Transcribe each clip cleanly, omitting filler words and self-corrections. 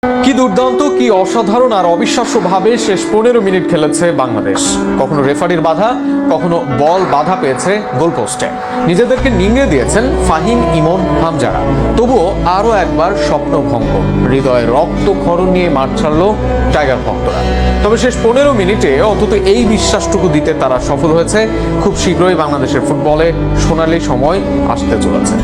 কি দুর্দান্ত, কি অসাধারণ আর অবিশ্বাস্যভাবে শেষ 15 মিনিট খেলেছে বাংলাদেশ। কখনো রেফারির বাধা, কখনো বল বাধা পেয়েছে গোলপোস্টে। নিজেদেরকে নিংড়ে দিয়েছেন ফাহিম, ইমন, হামজারা। তবুও আরও একবার স্বপ্নভঙ্গ, হৃদয়ে রক্তক্ষরণ নিয়ে মাঠ ছাড়ল টাইগার ভক্তরা। তবে শেষ 15 মিনিটে অন্তত এই বিশ্বাসটুকু দিতে তারা সফল হয়েছে, খুব শীঘ্রই বাংলাদেশের ফুটবলে সোনালি সময় আসতে চলেছে।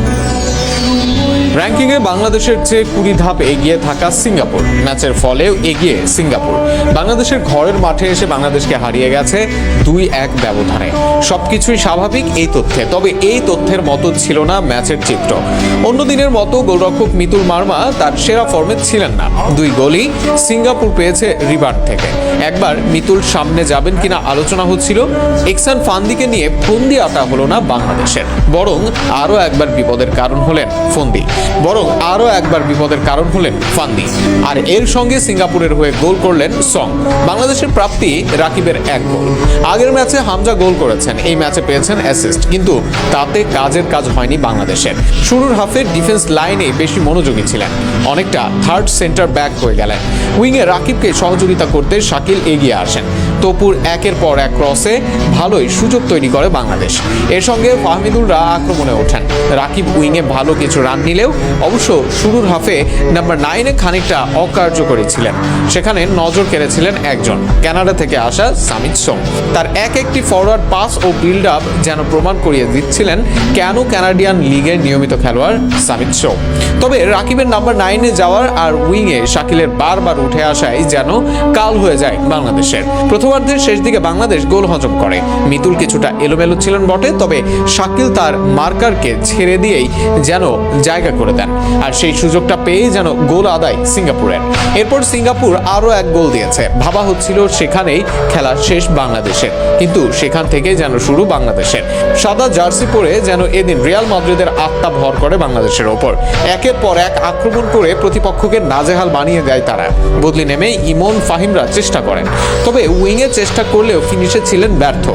র্যাঙ্কিংয়ে বাংলাদেশের চেয়ে 20 ধাপ এগিয়ে থাকা সিঙ্গাপুর, ম্যাচের ফলেও এগিয়ে সিঙ্গাপুর। বাংলাদেশের ঘরের মাঠে এসে বাংলাদেশকে হারিয়ে গেছে 2-1 ব্যবধানে। সবকিছুই স্বাভাবিক এই তথ্যে, তবে এই তথ্যের মতো ছিল না ম্যাচের চিত্র। অন্য দিনের মতো গোলরক্ষক মিতুল মার্মা তার সেরা ফর্মে ছিলেন না। 2 গোলই সিঙ্গাপুর পেয়েছে রিবার্ড থেকে। একবার মিতুল সামনে যাবেন কিনা আলোচনা হচ্ছিল, এক্সান ফান্দিকে নিয়ে ফন্দি আটা হলো না বাংলাদেশের, বরং আরও একবার বিপদের কারণ হলেন ফান্দি। আর এর সঙ্গে সিঙ্গাপুরের হয়ে গোল করলেন সং। বাংলাদেশের প্রাপ্তি রাকিবের 1 গোল। আগের ম্যাচে হামজা গোল করেছেন, এই ম্যাচে পেয়েছেন অ্যাসিস্ট, কিন্তু তাতে কাজের কাজ হয়নি বাংলাদেশের। শুরুর হাফে ডিফেন্স লাইনে বেশি মনোযোগী ছিলেন, অনেকটা থার্ড সেন্টার ব্যাক হয়ে গেলেন। উইংয়ে রাকিবকে সহযোগিতা করতে শাকিল এগিয়ে আসেন। তপুর একের পর এক ক্রসে ভালোই সুযোগ তৈরি করে বাংলাদেশ। এর সঙ্গে ফাহমিদুলরা আক্রমণে ওঠেন। রাকিব উইংয়ে ভালো কিছু রান নিলেও অবশ্য শুরুর হাফে নাম্বার 9-এ খানিকটা অকার্যকরী ছিলেন। সেখানে নজর কেড়েছিলেন একজন, কানাডা থেকে আসা সামিত সোম। তার একটি ফরওয়ার্ড পাস ও বিল্ড আপ যেন প্রমাণ করিয়ে দিচ্ছিলেন কেন কানাডিয়ান লিগের নিয়মিত খেলোয়াড় সামিত সোম। তবে রাকিবের নাম্বার 9-এ যাওয়ার আর উইংয়ে শাকিলের বারবার উঠে আসায় যেন কাল হয়ে যায় বাংলাদেশের। প্রথমার্ধের শেষ দিকে বাংলাদেশ গোল হজম করে। মিতুল কিছুটা এলোমেলো ছিলেন বটে, তবে শাকিল তার মার্কারকে ছেড়ে দিয়েই যেন জায়গা করে দেন, আর সেই সুযোগটা পেয়েই যেন গোল আদায় সিঙ্গাপুরের। এরপর সিঙ্গাপুর আরও 1 গোল দিয়েছে। ভাবা হচ্ছিল সেখানেই খেলা শেষ বাংলাদেশের, কিন্তু সেখান থেকে যেন শুরু বাংলাদেশের। সাদা জার্সি পরে যেন এদিন রিয়াল মাদ্রিদের আত্মা ভর করে বাংলাদেশের ওপর। একের পর এক আক্রমণ করে প্রতিপক্ষকে নাজেহাল বানিয়ে দেয় তারা। বদলি নেমে ইমন, ফাহিমরা চেষ্টা করেন, তবে উইংয়ে চেষ্টা করলেও ফিনিশে ছিলেন ব্যর্থ।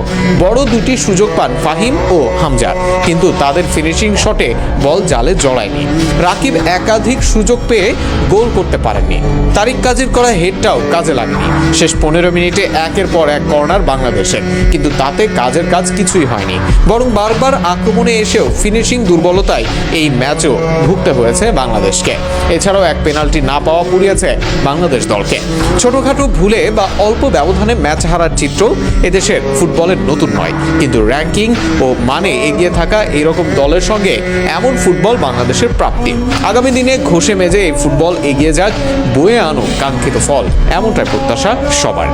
বড় 2টি সুযোগ পান ফাহিম ও হামজা, কিন্তু তাদের ফিনিশিং শটে বল জালে জড়ায়নি। রাকিব একাধিক সুযোগ পেয়ে গোল করতে পারেননি। তারিক কাজীর করা হেডটাও কাজে লাগেনি। শেষ 15 মিনিটে একের পর এক কর্নার বাংলাদেশের, কিন্তু তাতে কাজের কাজ কিছুই হয়নি, বরং বারবার আক্রমণে এসেও ফিনিশিং দুর্বলতায় এই ম্যাচও ভুগতে হয়েছে বাংলাদেশকে। এছাড়াও 1 পেনাল্টি না পাওয়া পুড়িয়েছে বাংলাদেশ দলকে। ছোটখাটো ভুলে বা অল্প ব্যবধানে ম্যাচ হারার চিত্র এদেশের ফুটবলের নতুন নয়, কিন্তু র্যাঙ্কিং ও মানে এগিয়ে থাকা এরকম দলের সঙ্গে এমন ফুটবল বাংলাদেশের প্রাপ্তি। আগামী দিনে ঘষে মেজে এই ফুটবল এগিয়ে যাক, বয়ে আনুক কাঙ্ক্ষিত ফল, এমনটাই প্রত্যাশা সবার।